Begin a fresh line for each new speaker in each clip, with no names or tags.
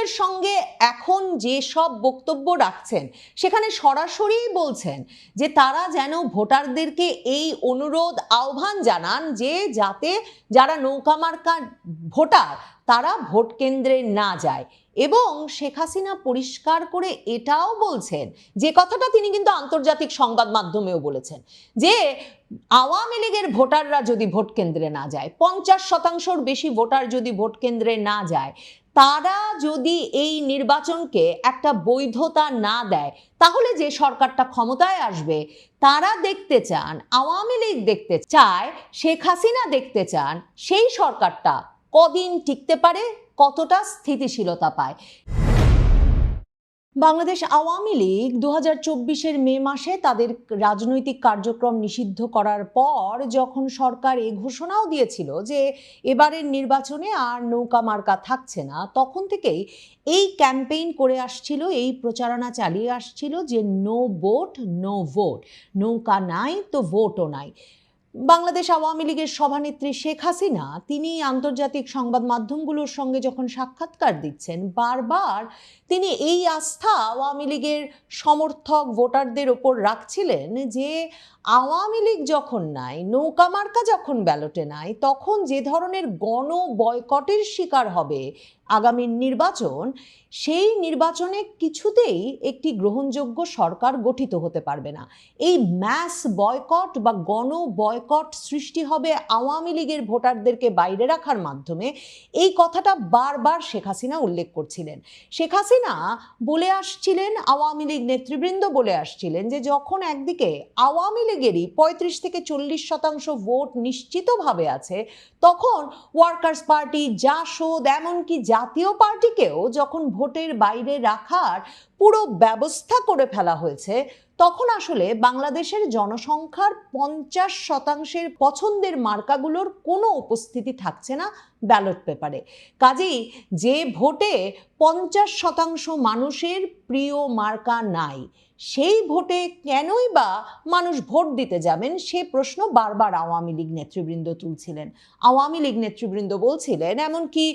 টেলিভিশনের সঙ্গে এখন যে সব বক্তব্য রাখছেন সেখানে সরাসরি বলছেন যে তারা যেন ভোটারদেরকে এই অনুরোধ আহ্বান জানান যে যাতে যারা নৌকা মার্কা ভোটার তারা ভোট কেন্দ্রে না যায়। এবং শেখ হাসিনা পরিষ্কার করে এটাও বলছেন, যে কথাটা তিনি কিন্তু আন্তর্জাতিক সংবাদ মাধ্যমেও বলেছেন, যে আওয়ামী লীগের ভোটাররা যদি ভোট কেন্দ্রে না যায়, 50%র বেশি ভোটার যদি ভোট কেন্দ্রে না যায়, তারা যদি এই নির্বাচনকে একটা বৈধতা না দেয়, তাহলে যে সরকারটা ক্ষমতায় আসবে তারা দেখতে চান, আওয়ামী লীগ দেখতে চায়, শেখ হাসিনা দেখতে চান সেই সরকারটা কদিন টিকতে পারে, কতটা স্থিতিশীলতা পায়। বাংলাদেশ আওয়ামী লীগ 2024-এর মে মাসে তাদের রাজনৈতিক কার্যক্রম নিষিদ্ধ করার পর যখন সরকার এই ঘোষণাও দিয়েছিল যে এবারের নির্বাচনে আর নৌকা মার্কা থাকছে না, তখন থেকেই এই ক্যাম্পেইন করে আসছিল, এই প্রচারণা চালিয়ে আসছিল যে নো ভোট নো ভোট, নৌকা নাই তো ভোটও নাই। বাংলাদেশ আওয়ামী লীগের সভানেত্রী শেখ হাসিনা তিনি আন্তর্জাতিক সংবাদ মাধ্যমগুলোর সঙ্গে যখন সাক্ষাৎকার দিচ্ছেন, বারবার তিনি এই আস্থা আওয়ামী লীগের সমর্থক ভোটারদের ওপর রাখছিলেন যে আওয়ামী লীগ যখন নাই, নৌকা মার্কা যখন ব্যালটে নাই, তখন যে ধরনের গণ বয়কটের শিকার হবে আগামী নির্বাচন, সেই নির্বাচনে কিছুতেই একটি গ্রহণযোগ্য সরকার গঠিত হতে পারবে না। এই ম্যাস বয়কট বা গণ বয়কট সৃষ্টি হবে আওয়ামী লীগের ভোটারদেরকে বাইরে রাখার মাধ্যমে, এই কথাটা বারবার শেখ হাসিনা উল্লেখ করছিলেন। শেখ হাসিনা বলে আসছিলেন, আওয়ামী লীগ নেতৃবৃন্দ বলে আসছিলেন যে যখন একদিকে আওয়ামী লীগেরই 35-40% ভোট নিশ্চিতভাবে আছে, তখন ওয়ার্কার্স পার্টি, জাসদ, এমনকি জাতীয় পার্টিকেও যখন ভোটের বাইরে রাখার পুরো ব্যবস্থা করে ফেলা হয়েছে, তখন আসলে বাংলাদেশের জনসংখ্যার 50%-এর পছন্দের মার্কাগুলোর কোনো উপস্থিতি থাকছে না ব্যালট পেপারে। কাজেই যে ভোটে 50% মানুষের প্রিয় মার্কা নাই, সেই ভোটে কেনই বা মানুষ ভোট দিতে যাবেন, সে প্রশ্ন বারবার আওয়ামী লীগ নেতৃবৃন্দ তুলছিলেন। আওয়ামী লীগ নেতৃবৃন্দ বলছিলেন, এমনকি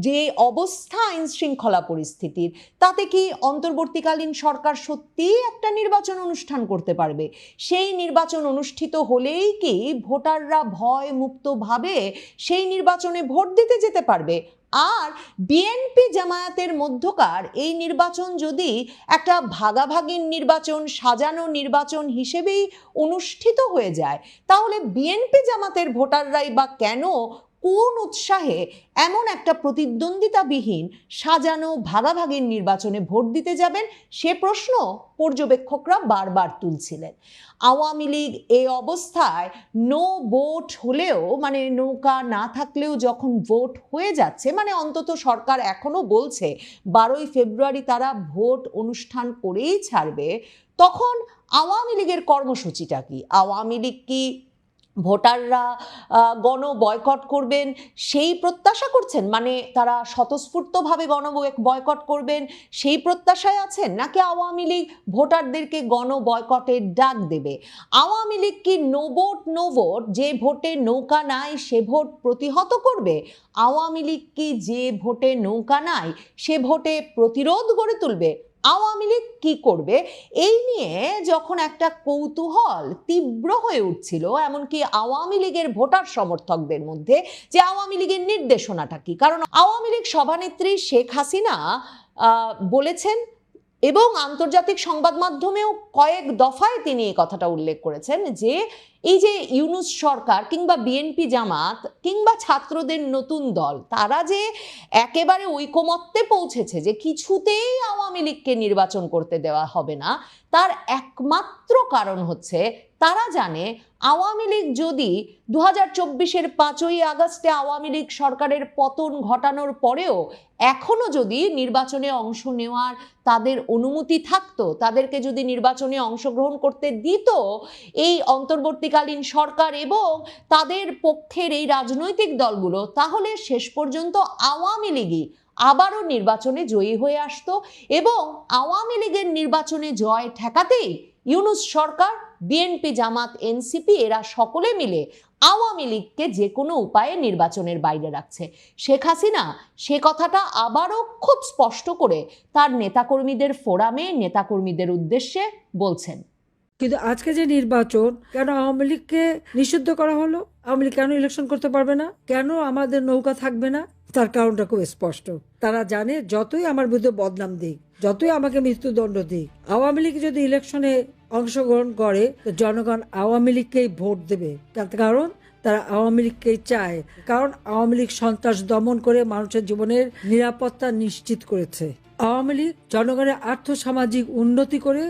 যে অবস্থা আইন শৃঙ্খলা পরিস্থিতির, তাতে কি অন্তর্বর্তীকালীন সরকার সত্যিই একটা নির্বাচন অনুষ্ঠান করতে পারবে? সেই নির্বাচন অনুষ্ঠিত হলেই কি ভোটাররা ভয় মুক্তভাবে সেই নির্বাচনে ভোট দিতে যেতে পারবে? আর বিএনপি জামায়াতের মধ্যকার এই নির্বাচন যদি একটা ভাগাভাগির নির্বাচন, সাজানো নির্বাচন হিসেবেই অনুষ্ঠিত হয়ে যায়, তাহলে বিএনপি জামাতের ভোটাররাই বা কেন, কোন উৎসাহে এমন একটা প্রতিদ্বন্দ্বিতাবিহীন সাজানো ভাগাভাগির নির্বাচনে ভোট দিতে যাবেন, সে প্রশ্ন পর্যবেক্ষকরা বারবার তুলছিলেন। আওয়ামী লীগ এই অবস্থায় নো ভোট হলেও, মানে নৌকা না থাকলেও যখন ভোট হয়ে যাচ্ছে, মানে অন্তত সরকার এখনো বলছে 12ই ফেব্রুয়ারি তারা ভোট অনুষ্ঠান করেই ছাড়বে, তখন আওয়ামী লীগের কর্মসূচিটা কি? আওয়ামী লীগ কি ভোটাররা গণ বয়কট করবেন সেই প্রত্যাশা করছেন, মানে তারা স্বতঃস্ফূর্তভাবে গণ বয়কট করবেন সেই প্রত্যাশায় আছেন, নাকি আওয়ামী লীগ ভোটারদেরকে গণ বয়কটের ডাক দেবে? আওয়ামী লীগ কি নো ভোট নো ভোট, যে ভোটে নৌকা নাই সে ভোট প্রতিহত করবে? আওয়ামী লীগ কি যে ভোটে নৌকা নাই সে ভোটে প্রতিরোধ গড়ে তুলবে? আওয়ামী লীগ কি করবে? এই নিয়ে যখন একটা কৌতূহল তীব্র হয়ে উঠছিল, এমনকি আওয়ামী লীগের ভোটার সমর্থকদের মধ্যে, যে আওয়ামী লীগের নির্দেশনাটা কি। কারণ আওয়ামী লীগ সভানেত্রী শেখ হাসিনা বলেছেন, এবং আন্তর্জাতিক সংবাদ মাধ্যমেও কয়েক দফায় তিনি এই কথাটা উল্লেখ করেছেন, যে এই যে ইউনূস সরকার কিংবা বিএনপি জামাত কিংবা ছাত্রদের নতুন দল, তারা যে একেবারে ঐকমত্যে পৌঁছেছে যে কিছুতেই আওয়ামী লীগকে নির্বাচন করতে দেওয়া হবে না, তার একমাত্র কারণ হচ্ছে তারা জানে আওয়ামী লীগ যদি 2024-এর 5ই আগস্টে আওয়ামী লীগ সরকারের পতন ঘটানোর পরেও এখনো যদি নির্বাচনে অংশ নেওয়ার তাদের অনুমতি থাকতো, তাদেরকে যদি নির্বাচনে অংশগ্রহণ করতে দিত এই অন্তর্বর্তীকালীন সরকার এবং তাদের পক্ষের এই রাজনৈতিক দলগুলো, তাহলে শেষ পর্যন্ত আওয়ামী লীগই আবারও নির্বাচনে জয়ী হয়ে আসতো। এবং আওয়ামী লীগের নির্বাচনে জয় ঠেকাতেই ইউনূস সরকার, বিএনপি জামাত, এনসিপি এরা সকলে মিলে আওয়ামী লীগকে যে কোনো উপায়ে নির্বাচনের বাইরে রাখছে। শেখ হাসিনা সে কথাটা আবারও খুব স্পষ্ট করে তার নেতাকর্মীদের ফোরামে নেতাকর্মীদের উদ্দেশ্যে বলছেন।
কিন্তু আজকে যে নির্বাচন, কেন আওয়ামী লীগকে নিষিদ্ধ করা হলো? আওয়ামী লীগ কেন ইলেকশন করতে পারবে না? কেন আমাদের নৌকা থাকবে না? তার কারণটা খুব স্পষ্ট। তারা জানে যতই আমার বিরুদ্ধে বদনাম দিক, যতই আমাকে মৃত্যুদণ্ড দিক, আওয়ামী লীগ যদি ইলেকশনে অংশগ্রহণ করে তো জনগণ আওয়ামী লীগকেই ভোট দেবে। কারণ তারা আওয়ামী লীগকেই চায়, কারণ আওয়ামী লীগ সন্ত্রাস দমন করে মানুষের জীবনের নিরাপত্তা নিশ্চিত করেছে। আওয়ামী লীগ জনগণের আর্থসামাজিক উন্নতি করে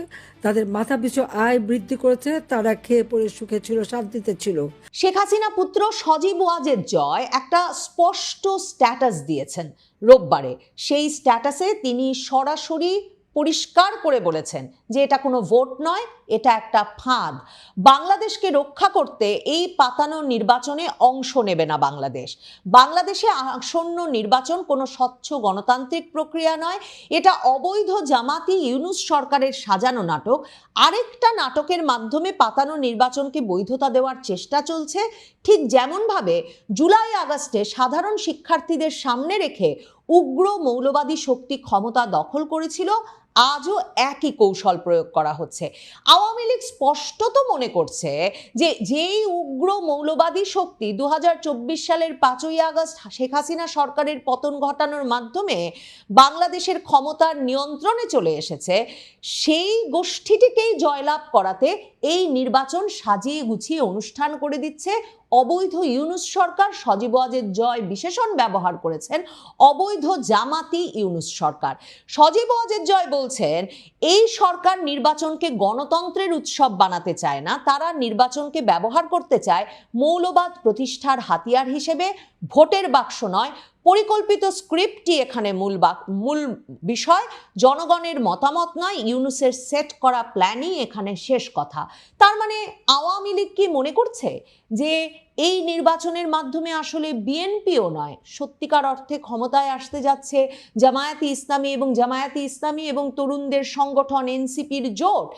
তাদের মাথাপিছু আয় বৃদ্ধি করেছে, তারা খেয়ে পড়ে সুখে ছিল, শান্তিতে ছিল।
শেখ হাসিনা পুত্র সজীব ওয়াজেদ জয় একটা স্পষ্ট স্ট্যাটাস দিয়েছেন রোববারে। সেই স্ট্যাটাসে তিনি সরাসরি পরিষ্কার করে বলেছেন যে এটা কোনো ভোট নয়, এটা একটা ফাঁদ। বাংলাদেশকে রক্ষা করতে এই পাতানো নির্বাচনে অংশ নেবে না বাংলাদেশ। বাংলাদেশে আসন্ন নির্বাচন কোনো স্বচ্ছ গণতান্ত্রিক প্রক্রিয়া নয়, এটা অবৈধ জামাতি ইউনূস সরকারের সাজানো নাটক। আরেকটা নাটকের মাধ্যমে পাতানো নির্বাচনকে বৈধতা দেওয়ার চেষ্টা চলছে। ঠিক যেমনভাবে জুলাই আগস্টে সাধারণ শিক্ষার্থীদের সামনে রেখে উগ্র মৌলবাদী শক্তি ক্ষমতা দখল করেছিল, আজও একই কৌশল প্রয়োগ করা হচ্ছে। আওয়ামী লীগ স্পষ্টত মনে করছে যে যেই উগ্র মৌলবাদী শক্তি 2024 সালের 5ই আগস্ট শেখ হাসিনা সরকারের পতন ঘটানোর মাধ্যমে বাংলাদেশের ক্ষমতার নিয়ন্ত্রণে চলে এসেছে, সেই গোষ্ঠীটিকেই জয়লাভ করাতে এই নির্বাচন সাজিয়ে গুছিয়ে অনুষ্ঠান করে দিচ্ছে অবৈধ ইউনূস সরকার। সজীব ওয়াজেদ জয় বিশেষণ ব্যবহার করেছেন অবৈধ জামাতি ইউনূস সরকার। সজীব ওয়াজেদ জয় বলছেন এই সরকার নির্বাচনকে গণতন্ত্রের উৎসব বানাতে চায় না, তারা নির্বাচনকে ব্যবহার করতে চায় মৌলবাদ প্রতিষ্ঠার হাতিয়ার হিসেবে। ভোটের বাক্স নয়, পরিকল্পিত স্ক্রিপ্টই এখানে মূল বিষয়। জনগণের মতামত নয়, ইউনূসের সেট করা প্ল্যানই এখানে শেষ কথা। তার মানে আওয়ামী লীগ কি মনে করছে যে এই নির্বাচনের মাধ্যমে আসলে বিএনপিও নয়, সত্যিকার অর্থে ক্ষমতায় আসতে যাচ্ছে জামায়াতে ইসলামী এবং তরুণদের সংগঠন এনসিপির জোট?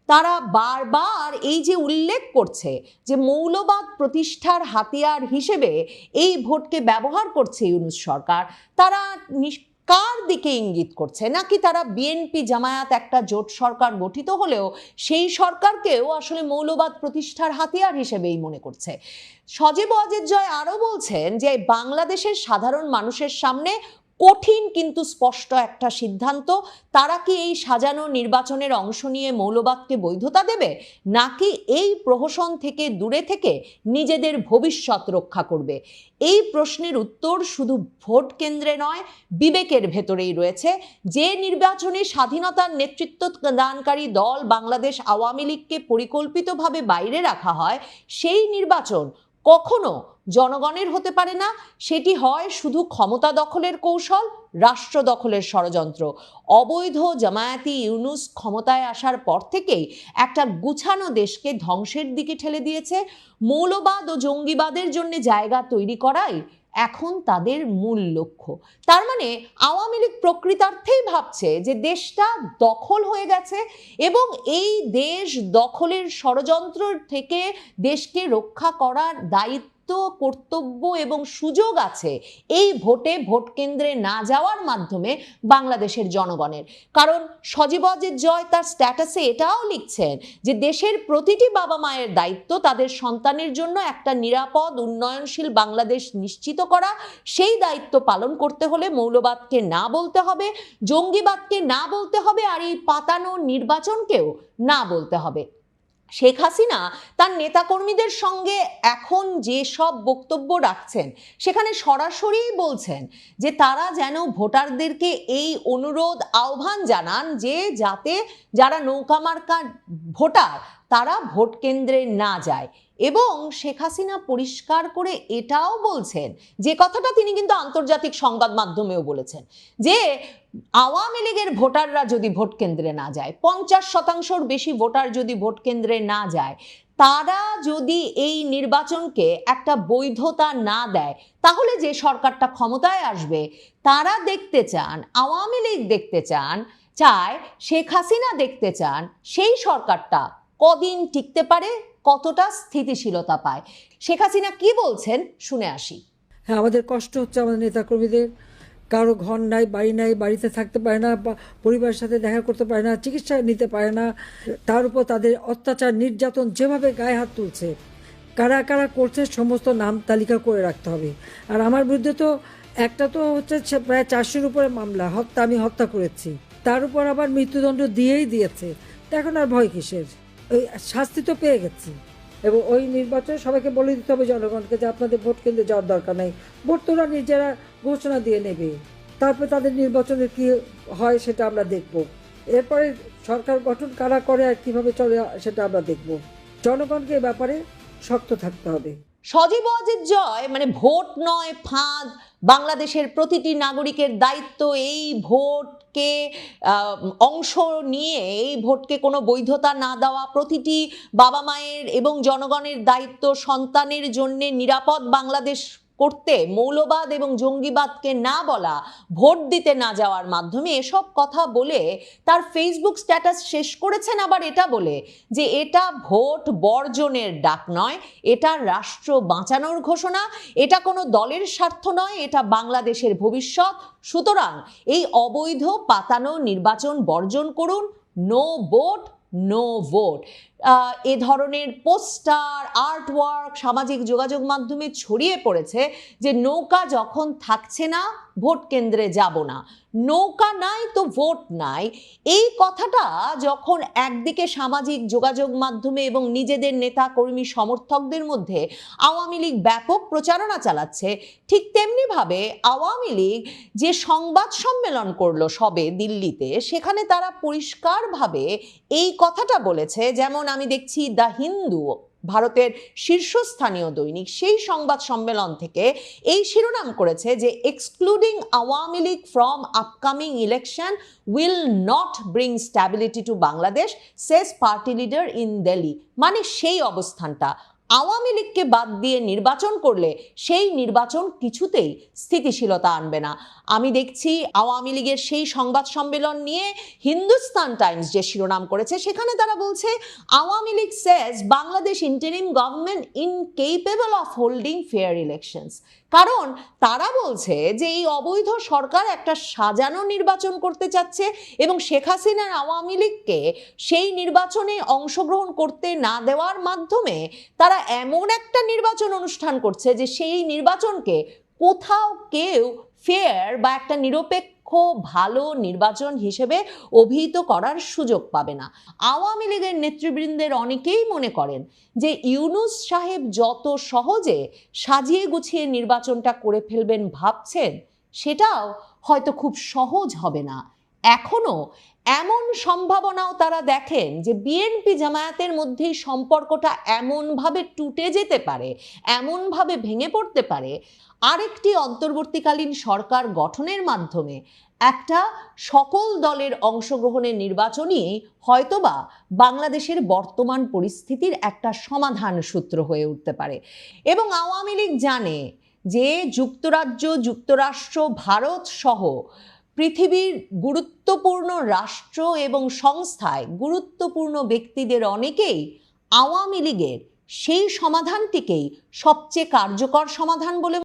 তারা বারবার এই যে উল্লেখ করছে যে মৌলবাদ প্রতিষ্ঠার হাতিয়ার হিসেবে এই ভোটকে ব্যবহার করছে ইউনূস সরকার, তারা কার দিকে ইঙ্গিত করছে? নাকি তারা বিএনপি জামায়াত একটা জোট সরকার গঠিত হলেও সেই সরকারকেও আসলে মৌলবাদ প্রতিষ্ঠার হাতিয়ার হিসেবেই মনে করছে? সজীব ওয়াজেদ জয় আরো বলছেন যে বাংলাদেশের সাধারণ মানুষের সামনে কঠিন কিন্তু স্পষ্ট একটা সিদ্ধান্ত, তারা কি এই সাজানো নির্বাচনের অংশ নিয়ে মৌলবাদকে বৈধতা দেবে, নাকি এই প্রহসন থেকে দূরে থেকে নিজেদের ভবিষ্যৎ রক্ষা করবে? এই প্রশ্নের উত্তর শুধু ভোট কেন্দ্রে নয়, বিবেকের ভেতরেই রয়েছে। যে নির্বাচনে স্বাধীনতার নেতৃত্ব দানকারী দল বাংলাদেশ আওয়ামী লীগকে পরিকল্পিতভাবে বাইরে রাখা হয়, সেই নির্বাচন কখনো জনগণের হতে পারে না। সেটি হয় শুধু ক্ষমতা দখলের কৌশল, রাষ্ট্র দখলের ষড়যন্ত্র। অবৈধ জামায়াতি ইউনূস ক্ষমতায় আসার পর থেকেই একটা গুছানো দেশকে ধ্বংসের দিকে ঠেলে দিয়েছে। মৌলবাদ ও জঙ্গিবাদের জন্য জায়গা তৈরি করাই এখন তাদের মূল লক্ষ্য। তার মানে আওয়ামী লীগ প্রকৃতার্থেই ভাবছে যে দেশটা দখল হয়ে গেছে এবং এই দেশ দখলের ষড়যন্ত্র থেকে দেশকে রক্ষা করার দায়িত্ব, কর্তব্য এবং সুযোগ আছে এই ভোট কেন্দ্রে না যাওয়ার মাধ্যমে বাংলাদেশের জনগণের। কারণ সজীব ওয়াজেদ জয় তার স্ট্যাটাসে এটাও লিখছেন যে দেশের প্রতিটি বাবা মায়ের দায়িত্ব তাদের সন্তানের জন্য একটা নিরাপদ উন্নয়নশীল বাংলাদেশ নিশ্চিত করা। সেই দায়িত্ব পালন করতে হলে মৌলবাদকে না বলতে হবে, জঙ্গিবাদকে না বলতে হবে, আর এই পাতানো নির্বাচনকেও না বলতে হবে। শেখ হাসিনা তার নেতাকর্মীদের সঙ্গে এখন যে সব বক্তব্য রাখছেন সেখানে সরাসরি বলছেন যে তারা যেন ভোটারদেরকে এই অনুরোধ আহ্বান জানান যে যাতে যারা নৌকা মার্কা ভোটার তারা ভোট কেন্দ্রে না যায়। এবং শেখ হাসিনা পরিষ্কার করে এটাও বলছেন, যে কথাটা তিনি কিন্তু আন্তর্জাতিক সংবাদ মাধ্যমেও বলেছেন, যে আওয়ামী লীগের ভোটাররা যদি ভোট কেন্দ্রে না যায়, 50% বেশি ভোটার যদি ভোট কেন্দ্রে না যায়, তারা যদি এই নির্বাচনকে একটা বৈধতা না দেয়, তাহলে যে সরকারটা ক্ষমতায় আসবে তারা দেখতে চান, আওয়ামী লীগ দেখতে চায়, শেখ হাসিনা দেখতে চান সেই সরকারটা কদিন টিকতে পারে কতটা স্থিতিশীলতা পায়। শেখ হাসিনা কি বলছেন শুনে আসি।
হ্যাঁ, আমাদের কষ্ট হচ্ছে, আমাদের নেতাকর্মীদের কারো ঘর নাই, বাড়ি নাই, বাড়িতে থাকতে পারে না, বা পরিবারের সাথে দেখা করতে পারে না, চিকিৎসা নিতে পারে না। তার উপর তাদের অত্যাচার, নির্যাতন যেভাবে গায়ে হাত তুলছে, কারা কারা করছে সমস্ত নাম তালিকা করে রাখতে হবে। আর আমার বিরুদ্ধে তো একটা তো হচ্ছে প্রায় 400-র উপরে মামলা, আমি হত্যা করেছি, তার উপর আবার মৃত্যুদণ্ড দিয়েই দিয়েছে। তো এখন আর ভয় কিসের? ওই শাস্তি তো পেয়ে গেছি। এবং ওই নির্বাচনে সবাইকে বলে দিতে হবে জনগণকে যে আপনাদের ভোট কেন্দ্রে যাওয়ার দরকার নেই, ভোট তো ওরা নিজেরা ঘোষণা দিয়ে নেবে, তারপরে তাদের নির্বাচনের কি হয় সেটা আমরা দেখব। এরপরে সরকার গঠন কারা করে আর কিভাবে চলে সেটা আমরা দেখব। জনগণকে এ ব্যাপারে শক্ত থাকতে হবে।
সজীব ওয়াজেদ জয় মানে ভোট নয় ফাঁদ, বাংলাদেশের প্রতিটি নাগরিকের দায়িত্ব এই ভোটকে অংশ নিয়ে এই ভোটকে কোনো বৈধতা না দেওয়া, প্রতিটি বাবা মায়ের এবং জনগণের দায়িত্ব সন্তানের জন্য নিরাপদ বাংলাদেশ করতে, মৌলবাদ এবং জঙ্গিবাদকে না বলা, ভোট দিতে না যাওয়ার মাধ্যমে এসব কথা বলে তার ফেসবুক স্ট্যাটাস শেষ করেছেন আবার এটা বলে যে এটা ভোট বর্জনের ডাক নয়, এটা রাষ্ট্র বাঁচানোর ঘোষণা, এটা কোনো দলের স্বার্থ নয়, এটা বাংলাদেশের ভবিষ্যৎ। সুতরাং এই অবৈধ পাতানো নির্বাচন বর্জন করুন, নো ভোট নো ভোট। এ ধরনের পোস্টার, আর্টওয়ার্ক সামাজিক যোগাযোগ মাধ্যমে ছড়িয়ে পড়েছে যে নৌকা যখন থাকছে না ভোট কেন্দ্রে যাব না, নৌকা নাই তো ভোট নাই। এই কথাটা যখন একদিকে সামাজিক যোগাযোগ মাধ্যমে এবং নিজেদের নেতা কর্মী সমর্থকদের মধ্যে আওয়ামী লীগ ব্যাপক প্রচারণা চালাচ্ছে, ঠিক তেমনিভাবে আওয়ামী লীগ যে সংবাদ সম্মেলন করলো সবে দিল্লিতে, সেখানে তারা পরিষ্কারভাবে এই কথাটা বলেছে। যেমন আমি দেখছি দ্য হিন্দু, ভারতের শীর্ষস্থানীয় দৈনিক, সেই সংবাদ সম্মেলন থেকে এই শিরোনাম করেছে যে excluding Awami League from upcoming election will not bring stability to Bangladesh, says party leader in Delhi. মানে সেই অবস্থানটা, আওয়ামী লীগকে বাদ দিয়ে নির্বাচন করলে সেই নির্বাচন কিছুতেই স্থিতিশীলতা আনবে না। আমি দেখছি আওয়ামী লীগের সেই সংবাদ সম্মেলন নিয়ে হিন্দুস্তান টাইমস যে শিরোনাম করেছে, সেখানে তারা বলছে Awami League says Bangladesh interim government incapable of holding fair elections. কারণ তারা বলছে যে এই অবৈধ সরকার একটা সাজানো নির্বাচন করতে চাচ্ছে এবং শেখ হাসিনার আওয়ামী লীগকে সেই নির্বাচনে অংশগ্রহণ করতে না দেওয়ার মাধ্যমে তারা এমন একটা নির্বাচন অনুষ্ঠান করছে যে সেই নির্বাচনকে কোথাও কেউ ফেয়ার বা একটা নিরপেক্ষ ভালো নির্বাচন হিসেবে অভিহিত করার সুযোগ পাবে না। আওয়ামী লীগের নেতৃবৃন্দের অনেকেই মনে করেন যে ইউনূস সাহেব যত সহজে সাজিয়ে গুছিয়ে নির্বাচনটা করে ফেলবেন ভাবছেন, সেটাও হয়তো খুব সহজ হবে না। এখনো এমন সম্ভাবনাও তারা দেখেন যে বিএনপি জামায়াতের মধ্যেই সম্পর্কটা এমনভাবে টুটে যেতে পারে, এমনভাবে ভেঙে পড়তে পারে, আরেকটি অন্তর্বর্তীকালীন সরকার গঠনের মাধ্যমে একটা সকল দলের অংশগ্রহণের নির্বাচনই হয়তোবা বাংলাদেশের বর্তমান পরিস্থিতির একটা সমাধান সূত্র হয়ে উঠতে পারে। এবং আওয়ামী লীগ জানে যে যুক্তরাজ্য, যুক্তরাষ্ট্র, ভারত সহ পৃথিবীর গুরুত্বপূর্ণ রাষ্ট্র এবং সংস্থায় গুরুত্বপূর্ণ ব্যক্তিদের অনেকেই আওয়ামী লীগের সেই সমাধানটিকেই সবচেয়ে কার্যকর সমাধান বলে